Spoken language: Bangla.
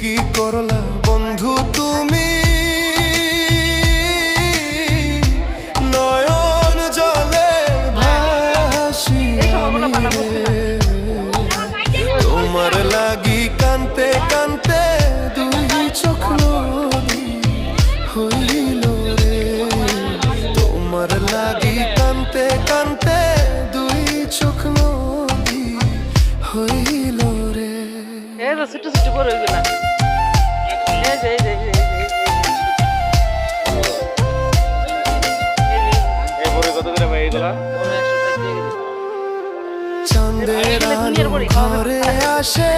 কি করলা বন্ধু তুমি, নয়ন জলে ভাসি আমি রে। তোমার লাগি কানতে কানতে দুই চোখ নদী হইল রে। তোমার লাগি কানতে কানতে দুই চোখ নদী হইল রে। এই তো ছোট ছোট বড় হইগুলা এই যে এই যে এই বড় কত করে ভাই এগুলা? চাঁদের আলো ঘরে আসে